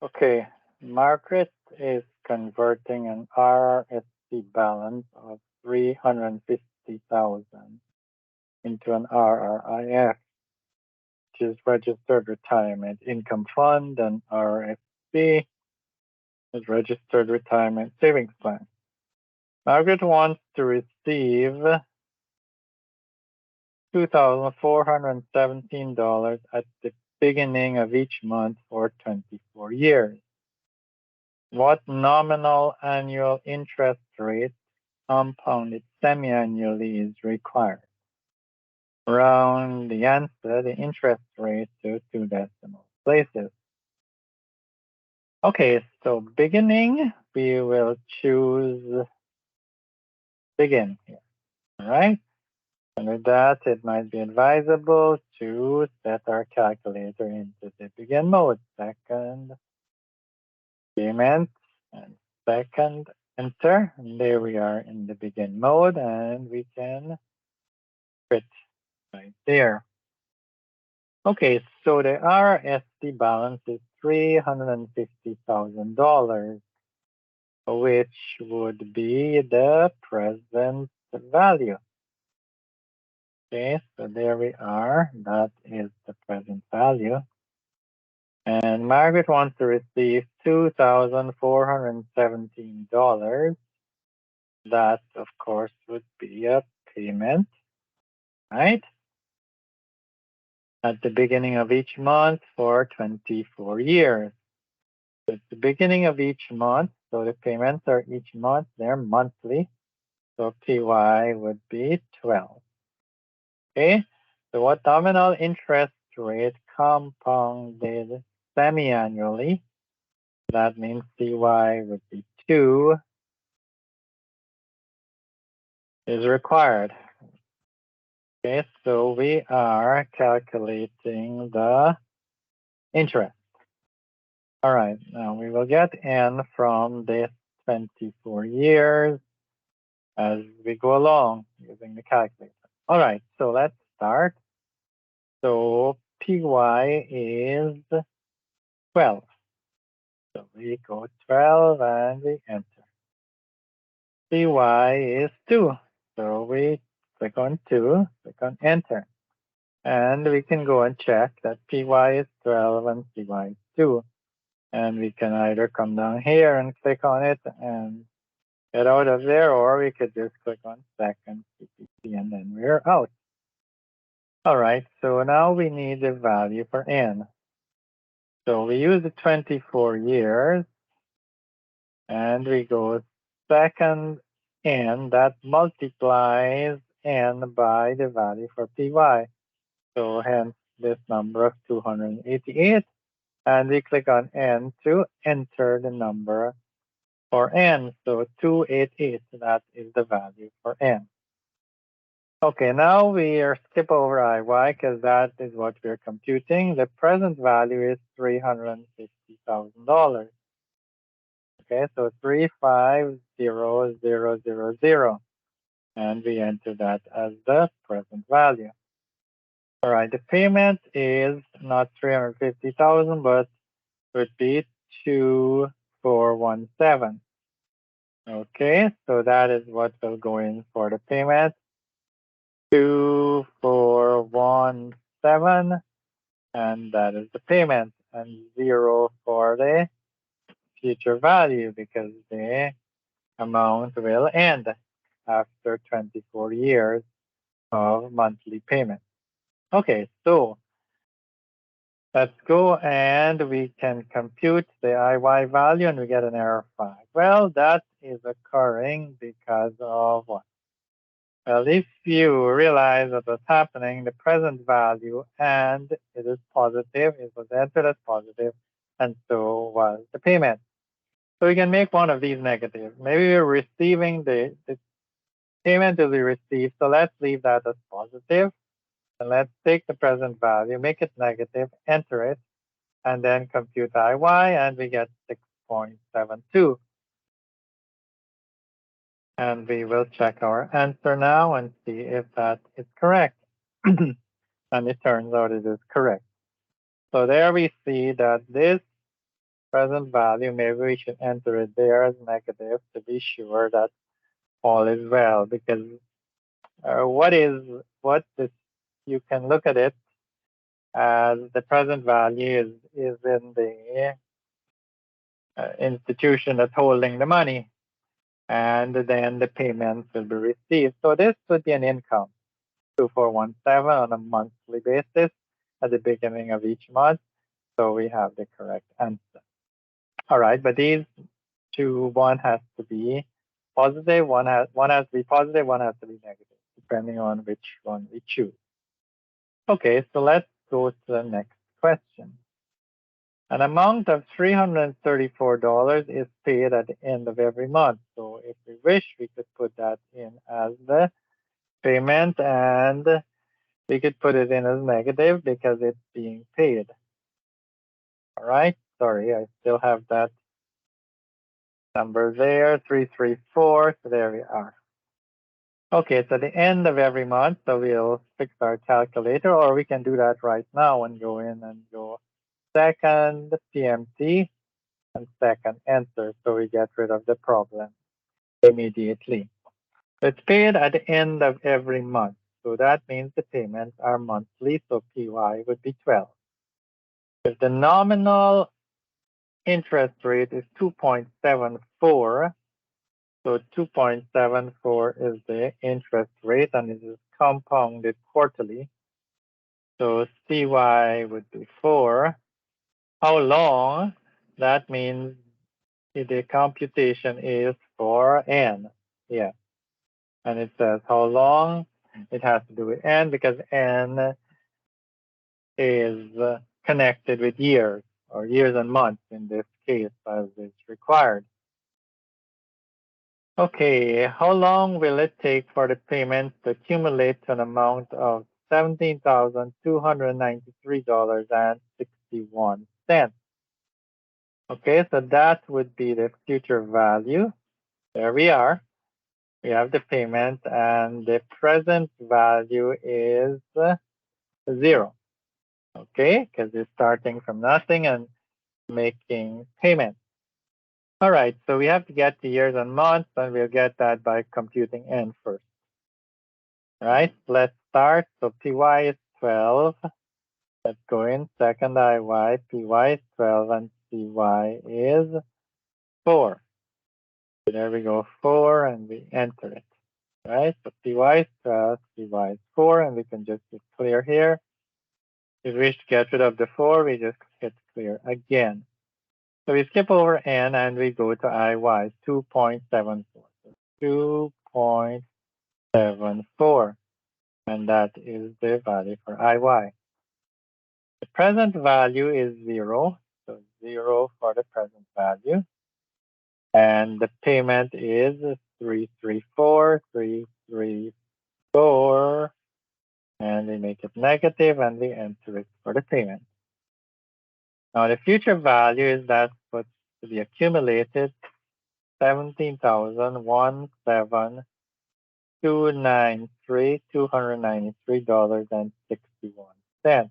Okay, Margaret is converting an RRSP balance of 350,000 into an RRIF, which is Registered Retirement Income Fund, and RRSP is Registered Retirement Savings Plan. Margaret wants to receive $2,417 at the beginning of each month for 24 years. What nominal annual interest rate compounded semi-annually is required? Round the answer, the interest rate to 2 decimal places. Okay, so beginning, we will choose begin here, all right? And with that, it might be advisable to set our calculator into the begin mode. Second, payment, and second, enter. And there we are in the begin mode, and we can quit right there. Okay, so the RRSP balance is $350,000, which would be the present value. Okay, so there we are. That is the present value. And Margaret wants to receive $2,417. That, of course, would be a payment, right? At the beginning of each month for 24 years. So it's the beginning of each month, so the payments are each month, they're monthly. So PY would be 12. Okay, so what nominal interest rate compounded semi-annually? That means CY would be 2 is required. Okay, so we are calculating the interest. All right, now we will get N from this 24 years as we go along using the calculator. All right, so let's start. So PY is 12. So we go 12 and we enter. CY is 2. So we click on 2, click on enter. And we can go and check that PY is 12 and CY is 2. And we can either come down here and click on it and get out of there, or we could just click on second CPC and then we're out. All right, so now we need the value for N. So we use the 24 years and we go second N, that multiplies N by the value for PY. So hence this number of 288. And we click on N to enter the number for N. So 288, that is the value for N. Okay, now we are skip over IY because that is what we're computing. The present value is $350,000. Okay, so 350000, and we enter that as the present value. All right, the payment is not 350,000, but would be 2417. Okay, so that is what will go in for the payment. 2417, and that is the payment, and 0 for the future value because the amount will end after 24 years of monthly payment. Okay, so let's go and we can compute the IY value and we get an error 5. Well, that is occurring because of what? Well, if you realize that what's happening, the present value and it is positive, it was entered as positive, and so was the payment. So we can make one of these negative. Maybe we're receiving the payment will be received, so let's leave that as positive. And let's take the present value, make it negative, enter it, and then compute IY, and we get 6.72. And we will check our answer now and see if that is correct. And it turns out it is correct. So there we see that this present value, maybe we should enter it there as negative to be sure that all is well, because what this, you can look at it as the present value is in the institution that's holding the money, and then the payments will be received. So this would be an income, 2417 on a monthly basis at the beginning of each month. So we have the correct answer. All right, but these two, one has to be positive, one has to be positive, one has to be negative, depending on which one we choose. Okay, so let's go to the next question. An amount of $334 is paid at the end of every month. So if we wish, we could put that in as the payment, and we could put it in as negative because it's being paid. All right, sorry, I still have that number there, 334, so there we are. Okay, so the end of every month, so we'll fix our calculator, or we can do that right now and go in and go second PMT and second enter, so we get rid of the problem immediately. It's paid at the end of every month, so that means the payments are monthly, so PY would be 12. If the nominal interest rate is 2.74, so 2.74 is the interest rate, and it is compounded quarterly. So CY would be 4. How long? That means the computation is for N. Yeah. And it says how long? It has to do with N because N is connected with years, or years and months in this case, as is required. Okay, how long will it take for the payment to accumulate to an amount of $17,293.61? Okay, so that would be the future value. There we are. We have the payment, and the present value is 0. Okay, because it's starting from nothing and making payment. All right, so we have to get the years and months, and we'll get that by computing N first. All right, let's start. So PY is 12. Let's go in second IY. PY is 12 and CY is 4. So there we go, 4, and we enter it. All right, so PY is 12, CY is 4, and we can just hit clear here. If we wish to get rid of the 4, we just hit clear again. So we skip over N and we go to IY, 2.74. So 2.74. And that is the value for IY. The present value is 0. So 0 for the present value. And the payment is 334, 334. And we make it negative and we enter it for the payment. Now the future value is that's what's to be accumulated, $17,293.61.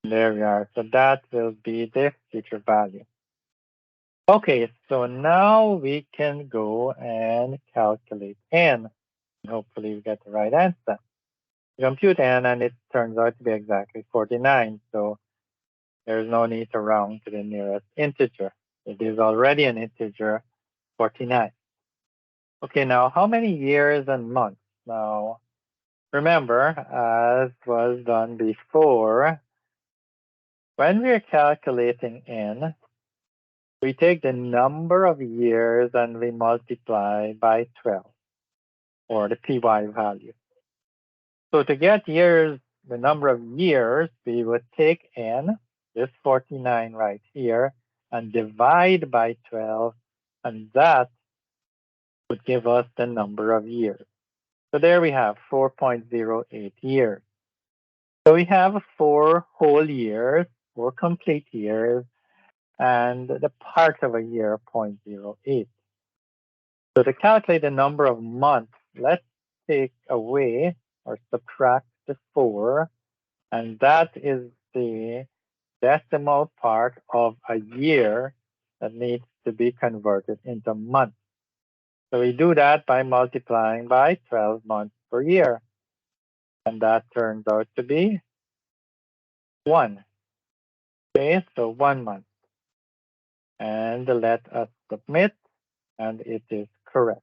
There we are. So that will be the future value. Okay, so now we can go and calculate N. Hopefully we get the right answer. We compute N and it turns out to be exactly 49. So there's no need to round to the nearest integer. It is already an integer, 49. Okay, now how many years and months? Now, remember, as was done before, when we're calculating N, we take the number of years and we multiply by 12, or the PY value. So to get years, the number of years, we would take N, this 49 right here, and divide by 12, and that would give us the number of years. So there we have 4.08 years. So we have 4 whole years, 4 complete years, and the part of a year, 0.08. So to calculate the number of months, let's take away or subtract the 4, and that is the decimal part of a year that needs to be converted into months. So we do that by multiplying by 12 months per year. And that turns out to be 1. Okay, so 1 month. And let us submit, and it is correct.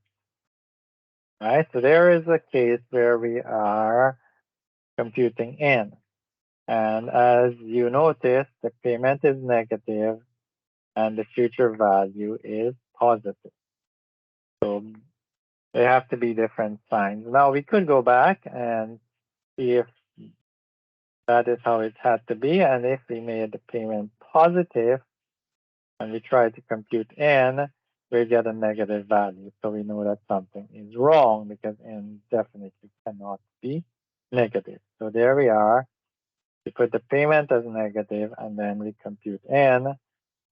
Right, so there is a case where we are computing N. And as you notice, the payment is negative and the future value is positive. So they have to be different signs. Now we could go back and see if that is how it had to be. And if we made the payment positive and we try to compute N, we get a negative value. So we know that something is wrong because N definitely cannot be negative. So there we are. We put the payment as negative and then we compute N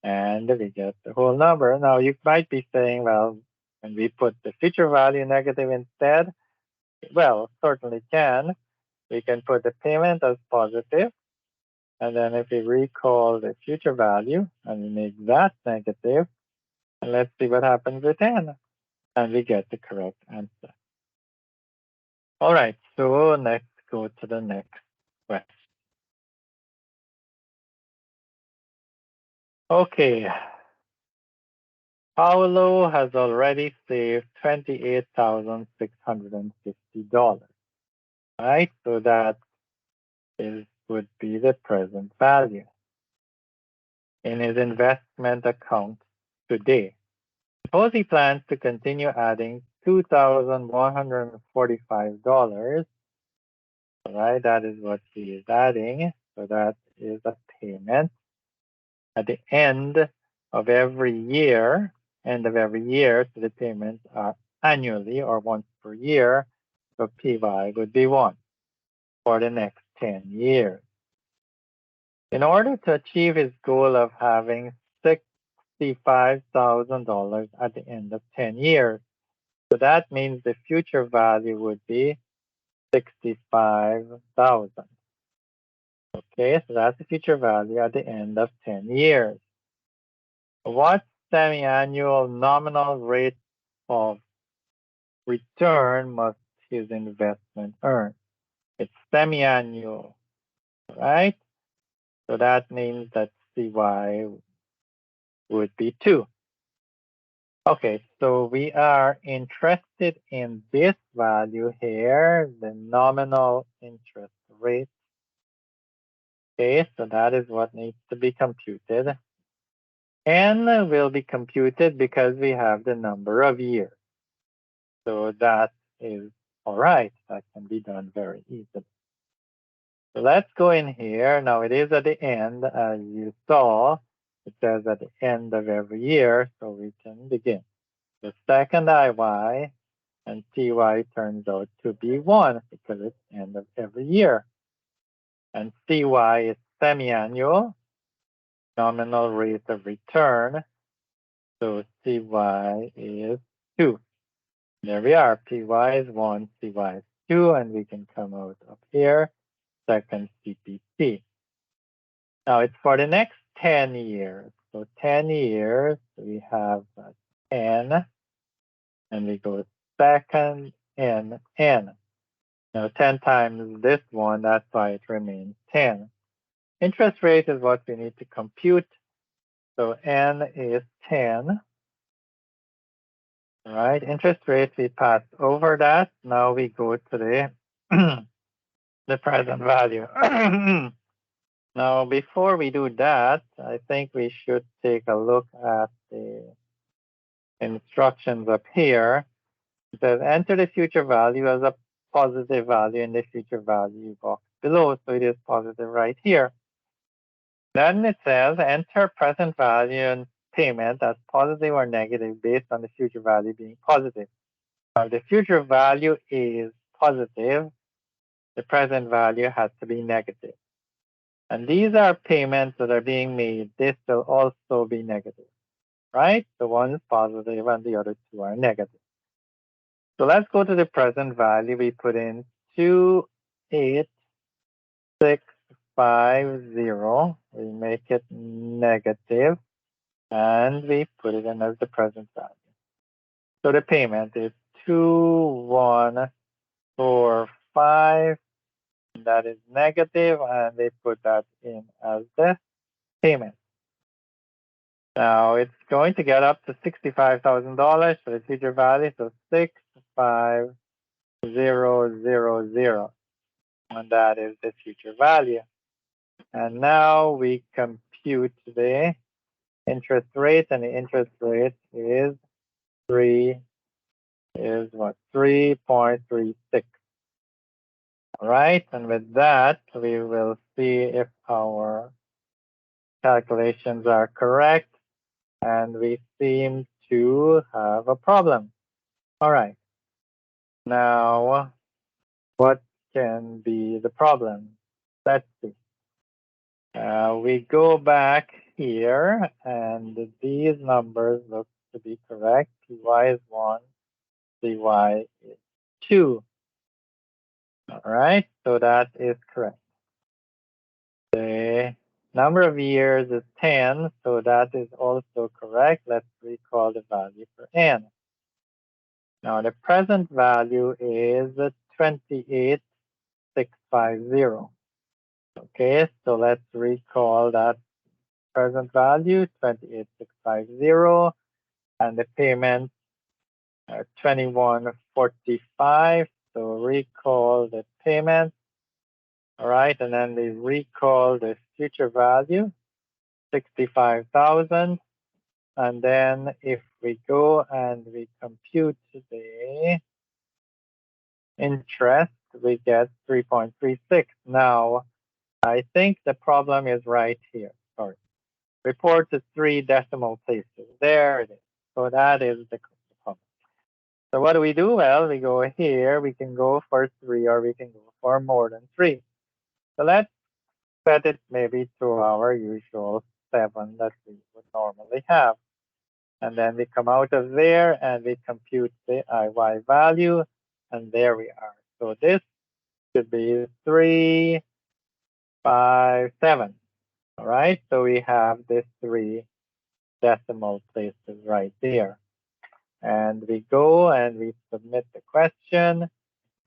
and we get the whole number. Now you might be saying, well, when we put the future value negative instead, well, certainly can. We can put the payment as positive, and then if we recall the future value and we make that negative, and let's see what happens with N, and we get the correct answer. All right, so let's go to the next question. Okay, Paolo has already saved $28,650. Right, so that would be the present value in his investment account today. Suppose he plans to continue adding $2,145. Right, that is what he is adding. So that is a payment at the end of every year. End of every year, so the payments are annually or once per year. So PY would be 1 for the next 10 years. In order to achieve his goal of having $65,000 at the end of 10 years, so that means the future value would be 65,000. Okay, so that's the future value at the end of 10 years. What semi-annual nominal rate of return must his investment earn? It's semi-annual, right? So that means that CY would be 2. Okay, so we are interested in this value here, the nominal interest rate. Okay, so that is what needs to be computed. N will be computed because we have the number of years. So that is all right. That can be done very easily. So let's go in here. Now it is at the end, as you saw. It says at the end of every year, so we can begin. The second IY and CY turns out to be 1 because it's end of every year. And CY is semi-annual, nominal rate of return. So CY is 2. There we are. PY is 1, CY is 2, and we can come out up here, second CPT. Now it's for the next 10 years. So 10 years, we have 10, and we go second N, N. Now 10 times this one, that's why it remains 10. Interest rate is what we need to compute. So N is 10. All right, interest rate, we passed over that. Now we go to the, the present value. Now, before we do that, I think we should take a look at the instructions up here. It says enter the future value as a positive value in the future value box below. So it is positive right here. Then it says enter present value and payment as positive or negative based on the future value being positive. Now, if the future value is positive, the present value has to be negative. And these are payments that are being made. This will also be negative, right? The one is positive and the other 2 are negative. So let's go to the present value. We put in 28650, we make it negative, and we put it in as the present value. So the payment is 2145. That is negative, and they put that in as the payment. Now it's going to get up to $65,000 for the future value, so 65000, and that is the future value. And now we compute the interest rate, and the interest rate is 3.36. All right, and with that, we will see if our calculations are correct, and we seem to have a problem. All right, now what can be the problem? Let's see. We go back here, and these numbers look to be correct. Cy is 1, Cy is 2. All right, so that is correct. The number of years is 10, so that is also correct. Let's recall the value for n. Now the present value is 28650. Okay, so let's recall that present value 28650, and the payment 2145. So recall the payment. All right, and then we recall the future value 65,000. And then if we go and we compute the interest, we get 3.36. Now, I think the problem is right here. Sorry. Report to 3 decimal places. There it is. So that is the problem. So what do we do? Well, we go here. We can go for 3, or we can go for more than 3. So let's set it maybe to our usual 7 that we would normally have. And then we come out of there and we compute the IY value, and there we are. So this should be 357. All right, so we have the 3 decimal places right there. And we go and we submit the question,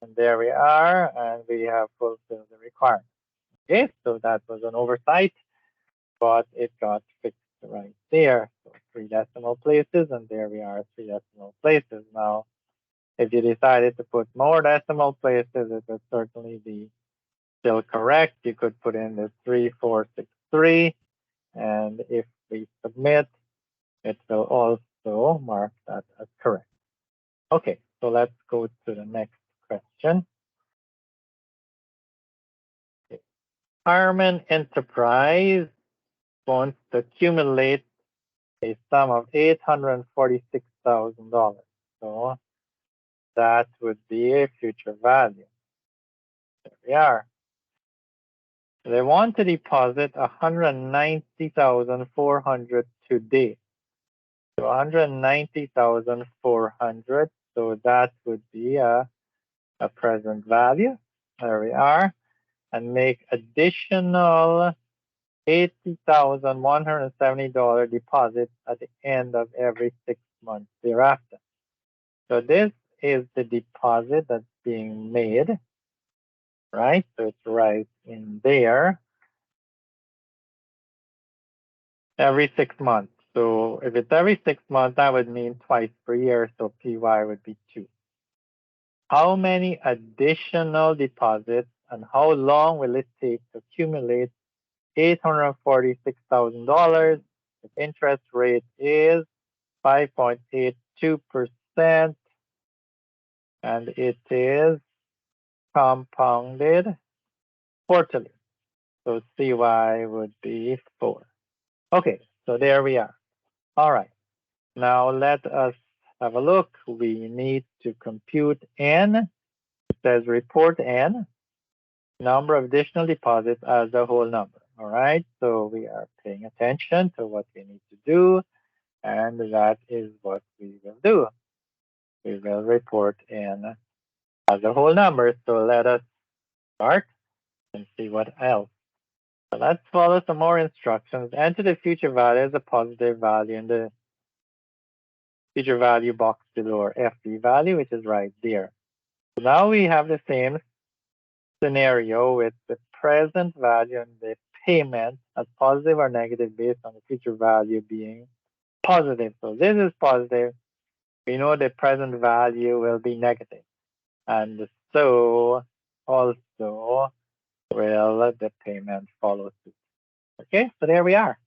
and there we are, and we have fulfilled the requirement. Okay, so that was an oversight, but it got fixed right there. So 3 decimal places, and there we are, 3 decimal places. Now, if you decided to put more decimal places, it would certainly be still correct. You could put in the 3463, and if we submit, it will also mark that as correct. Okay, so let's go to the next question. Retirement enterprise wants to accumulate a sum of $846,000. So that would be a future value. There we are. They want to deposit $190,400 today. So $190,400. So that would be a present value. There we are. And make additional $80,170 deposit at the end of every 6 months thereafter. So this is the deposit that's being made, right? So it's right in there every 6 months. So if it's every 6 months, that would mean twice per year. So PY would be 2. How many additional deposits and how long will it take to accumulate $846,000? The interest rate is 5.82%, and it is compounded quarterly. So CY would be 4. Okay, so there we are. All right. Now let us have a look. We need to compute N. It says report N, number of additional deposits as a whole number. All right, so we are paying attention to what we need to do, and that is what we will do. We will report N as a whole number. So let us start and see what else. So let's follow some more instructions. Enter the future value as a positive value in the future value box below, or FV value, which is right there. So now we have the same scenario with the present value and the payment as positive or negative based on the future value being positive. So this is positive. We know the present value will be negative. And so also will the payment follow suit. Okay, so there we are.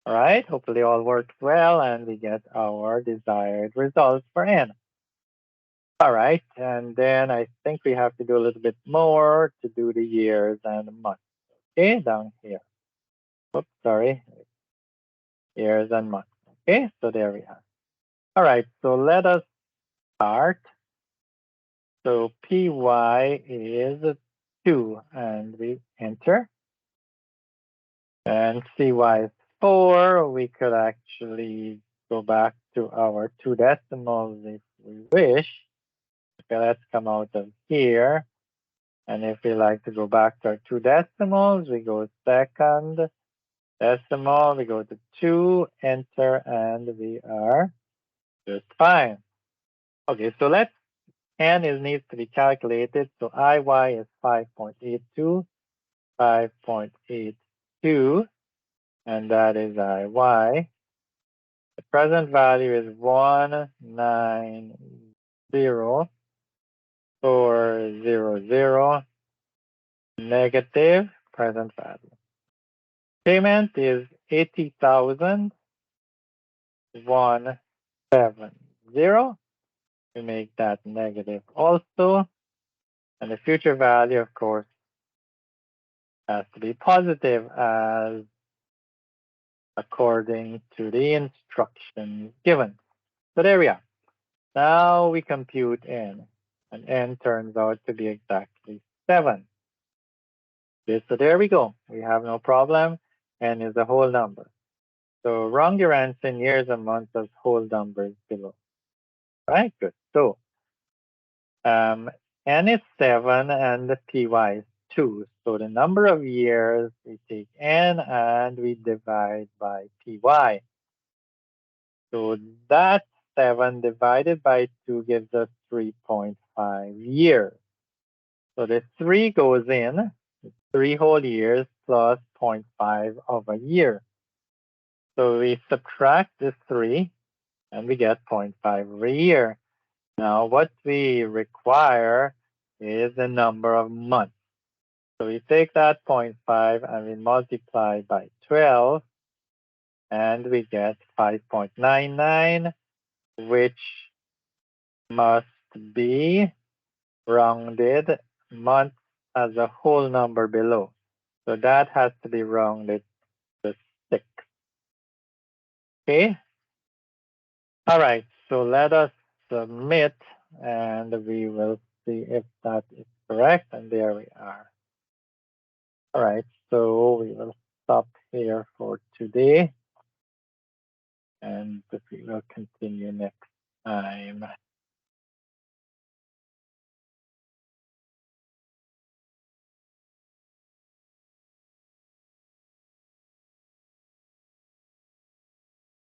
All right, hopefully all worked well and we get our desired results for N. All right, and then I think we have to do a little bit more to do the years and the months. Okay, down here. Oops, sorry. Years and months. Okay, so there we are. All right, so let us start. So PY is 2, and we enter. And CY is 4. We could actually go back to our 2 decimals if we wish. Okay, let's come out of here. And if we like to go back to our 2 decimals, we go second decimal, we go to 2, enter, and we are just fine. Okay, so let's N needs to be calculated. So IY is 5.82, 5.82, and that is IY. The present value is 190,400, negative present value. Payment is 80,170. We make that negative also. And the future value, of course, has to be positive as according to the instructions given. So there we are. Now we compute N, and N turns out to be exactly 7. Okay, so there we go. We have no problem. N is a whole number. So wrong your answer in years and months as whole numbers below. Right, good. So N is 7 and the PY is 2. So the number of years, we take N and we divide by PY. So that 7 divided by 2 gives us 3.5 years. So the 3 goes in, 3 whole years plus 0.5 of a year. So we subtract this 3 and we get 0.5 of a year. Now what we require is the number of months. So we take that 0.5 and we multiply by 12 and we get 5.99, which must be rounded months as a whole number below. So that has to be rounded to 6. Okay? All right, so let us submit and we will see if that is correct. And there we are. All right, so we will stop here for today and we will continue next time.